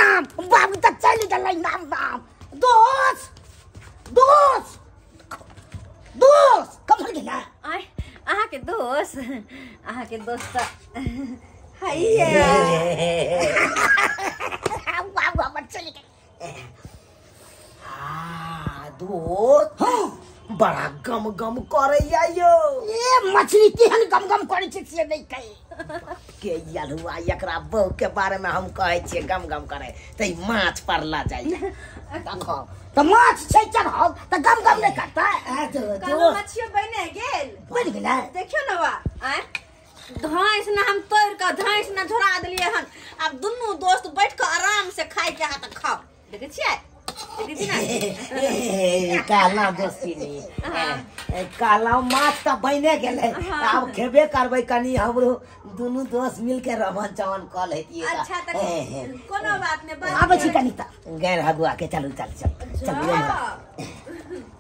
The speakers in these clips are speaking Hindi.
नाम बाबू तक चल चल नाम नाम दोस्त दोस्त दोस्त कमर गेला आय आहा के दोस्त हैया बाबू हमर चल गए हां दोस्त बड़ा गम गम करैया यो ए मछली केहन गम गम करै छै से नहीं कहे के यलुआ एकरा बहू के बारे में हम कहै छियै गम गम करे त माछ परला जाइए देखो त माछ छै चढ़ाव त गम गम नहीं करता कालो मछियो बने गेल देखियो न बा आय धाइस ना हम तोड़ के धाइस ना झोरा देलिए हन अब दुनू दोस्त बैठ के आराम से खाइ के हाथ खाओ देखे छियै काला दोस्ती नहीं काला माछ त बने गेले अब खेबे करबै कनी हमरो दुनू दोस्त मिल के रमन चमन क लेतिए अच्छा त कोनो बात नै आबै छी कनी त गैर हगुआ के चलू चल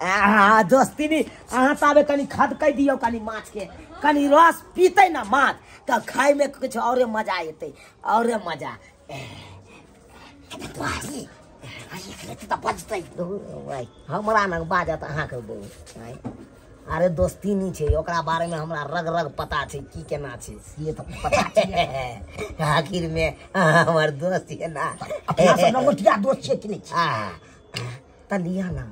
हां दोस्ती नहीं अहाँ ताबे कनी खद कह दियो कनी माछ के कनी रस पीते ना माछ त खाए में कुछ औरे मजा एते औरे मजा हमरा न बाजत अहाँ के अरे दोस्ती नहीं छे ओकरा बारे में हमरा रग रग पता छे की केना छे से तो पता छे आखिर में हमर दोस्त है ना अपना सब लंगोटिया दोस्त छे कि नहीं त लिया ना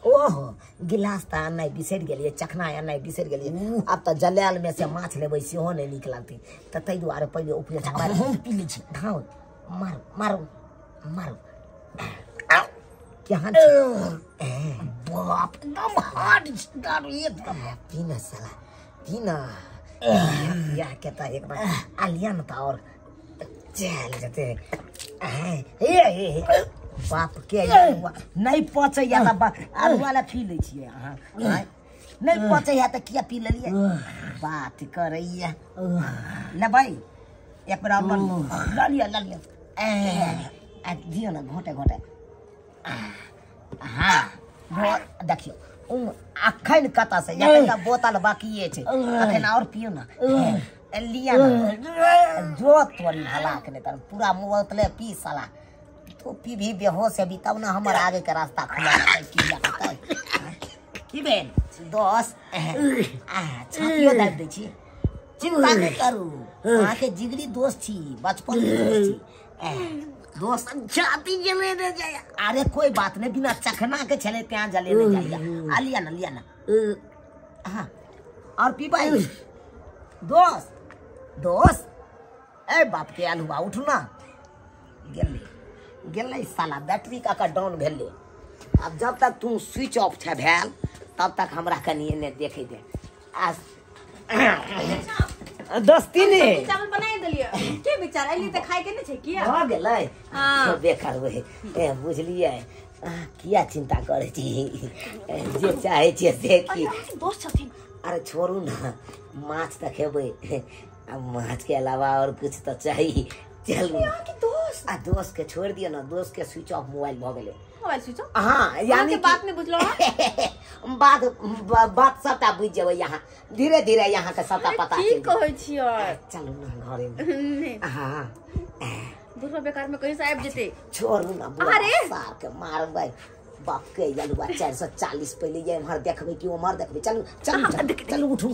ओहो गिलास त नहीं बिसर गेलिए चखना नहीं बिसर गेलिए अब त जलेल में से माछ लेबै सेहो नहीं निक लागतै त तै दुआरे पहिले उपरे छमार हम पी लै छी खाओ मारो मारो मारो क्या बाप एकदम हार्ड दारू एकदम पीना साला पीना या कहता एक बार आलिया न और चल जाते बाप के नहीं पचे या त आलू वाला पी ले छिए अहाँ नहीं पचे या त किया पी लेलिए बात करैया लेबै एक बार ल लिया आ दियो ना घोटे घोटे हाँ देखियो अखन कता से या बोतल बाकी छे अखन और पियो ना लिया ना जो तोरी भला के त पूरा बोतले पी साला तो पी भी बेहोश है भी तब ना हमर आगे के रास्ता खुला की जाता की बेन दोस्त छातियो दाब दे छी चिंता नहीं करू अहाँ के जिगरी दोस्त छी बचपन के दोस्त छी दोस्त छाती जले दे जाय अरे कोई बात नहीं बिना चखना के चले त्या जले नहीं जाइए आ लिया ना हां और पी भाई दोस्त ए बाप के आलूबा उठ ना गेले साला बैटरी का डाउन भेले अब जब तक तू स्विच ऑफ छे भेल तब तक हमरा कनी ने देखे दे आज दोस्ती ने चावल बनाई देलिए के विचार एली त खाए के नै छै किया हो गेलै हां बेकार होय ए बुझलिए किया चिंता करे छी जे चाहे छी देखी दोस्त छथिन अरे छोड़ू ना माछ त खेबै अब माछ के अलावा और कुछ तो चाहिए चल के दोस्त के छोड़ दियो ना दोस्त के स्विच ऑफ मोबाइल भ गेले मोबाइल स्विच ऑफ हां यानी बात नहीं बुझलो बात सबटा बुझ जेबै यहाँ धीरे धीरे यहाँ के सबटा पता चल की कहै छियै चलू ना घरे में हां दूर बेकार में कहीं से आबि जेते छोड़ू ना अरे सार के मारबै बाप के यलुआ 440 पहले ये हमर देखबै कि उमर देखबै चलू चलू उठू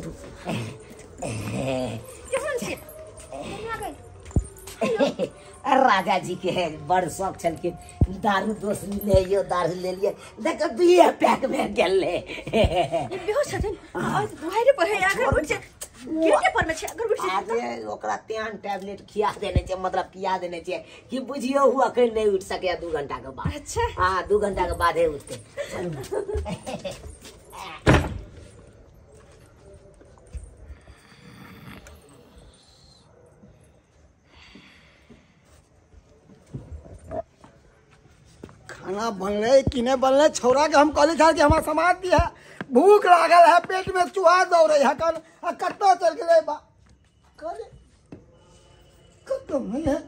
केहन छी राजा जी के बड़ शौक छल के दारू दोस्त मिले यो दारू ले लिए देख बिया पैक में गेले ये बेहोश छथिन आज बुहारे पर है अगर उठ गिरते पर में छै अगर उठ अरे ओकरा त्यान टैबलेट खिया देने छै मतलब पिया देने छै कि बुझियो हुआ कहीं नहीं उठ सके 2 घंटा के बाद अच्छा हां 2 घंटा के बाद ही उठते खाना बनले कि नहीं बनले छोरा के हम कहली था कि हमारा समाज दी है भूख लागल है पेट में चूहा दौड़े है कन कत्तो चल गए बा करे कत्तो नहीं है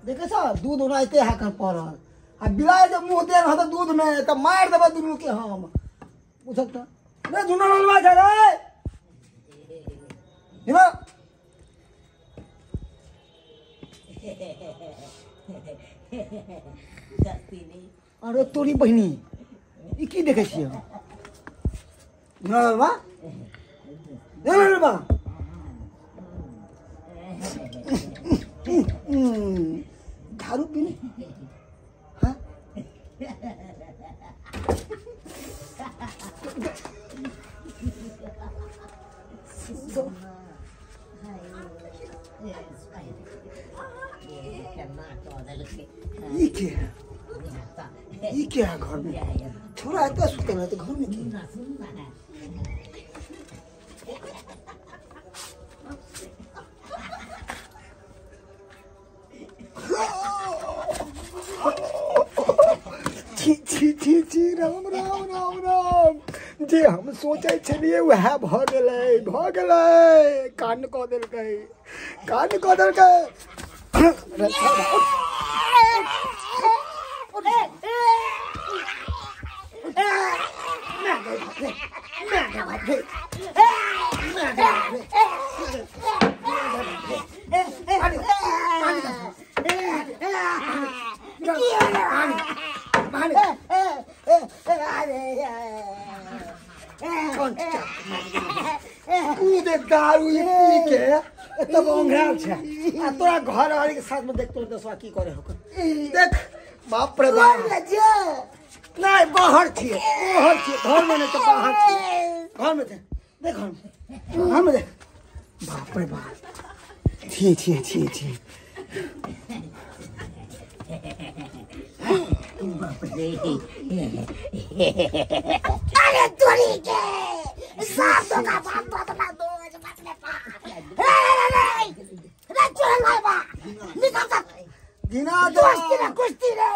देखे सा दूध उनाइते है कर पड़ल आ बिलाय के मुंह दे रहा दूध में तो मार देबे दुनू के हम बुझत रे झुनल बा रे निमा अरे तोरी बहनी ई की देखे छियै नलबा दारू पीने हाँ ये क्या है घर में छोरा इतना सुते ना तो घर में क्या छी राम राम राम राम जे हम सोचे छलिए वह भ गेलै कान क देलकै दारू पी के तब ओंघराल छे आ तोरा घर वाली के साथ में देख तो दसवा की करे हो देख बाप रे बाप नहीं बाहर थी घर में नहीं तो बाहर थी घर में थे देख घर में देख बाप रे बाप थी अरे तोरी के साथ का बाप बदला दो बदले पा रे चुनलाल बा निकल तक दिना दोस्ती ना कुश्ती रे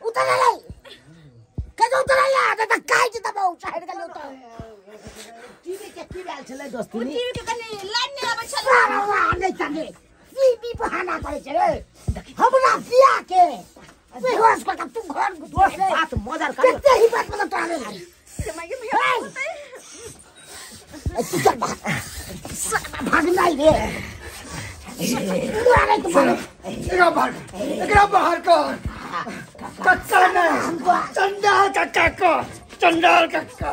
उतर ले कजो उतर या त काय ज तब साइड का तो टीवी के की डाल चले दोस्ती नी टीवी के कने लाइन ने अब चले नहीं चले बीबी बहाना करे चले हमरा पिया के बेहोश पका तू घर दोस्त बात मजार कर कितने ही बात मतलब ताले भागना ही रे बाहर कर चंडाल कक्का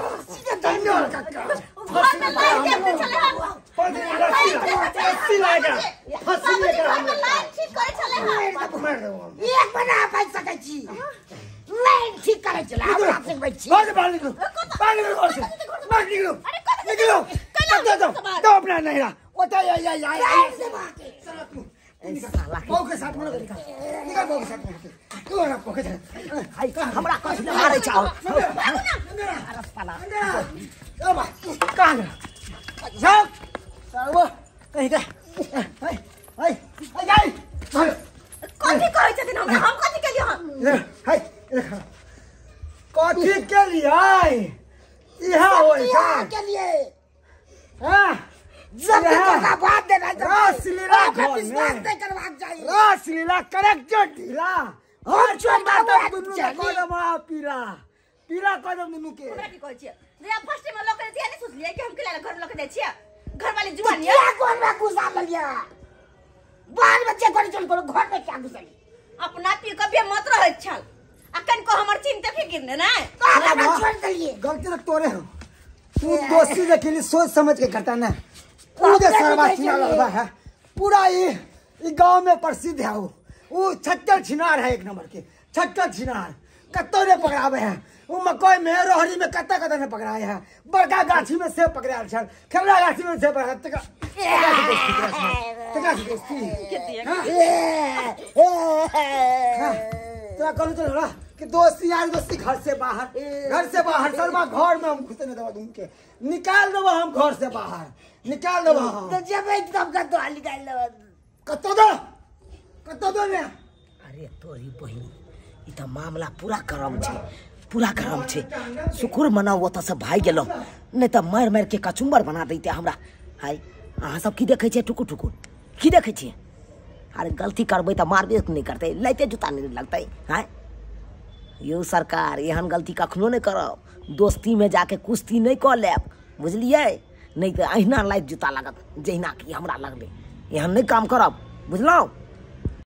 हमरा कछ मारे चाहो कहीं का कथी कहै छथिन हम कथी के लिए कथी के लिए इहा होय के लिए हां जब का बात देना रासलीला करवाक चाहिए रासलीला करेक्टर ढीला हम छोड़ बात दुनु कदम पीला कदम दुनु के हमरा की कहै छियै जे फर्स्ट में लोग दिया नहीं सोचलिए कि हम के घर लोग दे छियै घर वाले जुआन ये कौन में घुसा लिया बाल बच्चे कोन चल करो घर में क्या घुसली अपना पी कभी मत रहे छल अकन को हमर चिंता फिकिर ने ना छोड़ दलिए गलती तो तोरे हो तू दोस्ती के लिए सोच समझ के करता ना पूरे सरवा चुनालबा है पूरा ये गांव में प्रसिद्ध है वो छत्तर छिनार है एक नंबर के छत्तर छिनार कत्तो ने पकड़ावे है वो मकई में रोहरी में कत्ता ने पकड़ाए है बड़का गाछी में सेब पकड़ाल छल खेवड़ा गाछी में सेब पकड़ा तका दोस्ती तोरा कहलू चल कि दोस्ती यार दोस्ती घर से बाहर सरवा घर में हम घुसे नहीं देवा तुमके निकाल देबो हम घर से बाहर निकाल देबो तो जेबै तब का तो निकाल देबो कत्तो दो ने अरे तोरी बहिनी ई त मामला पूरा गरम छे शुक्र मनाओ ओत से भाई गेलो नहीं तो मार के कचुम्बर बना देते हमरा हाय अहाँ सब की देखे छे टुकुर की देखे छे अरे गलती करबै त मारबे नहीं करते लैते जूता नहीं लगते हाय यो सरकार एहन गलती कखनो नहीं करब दोस्ती में जाके कुश्ती नहीं क लेब बुझलिए नहीं तो अहिना लाइट जूता लागत जहिना कि हमरा लगले एहन नहीं काम करब बुझलौ।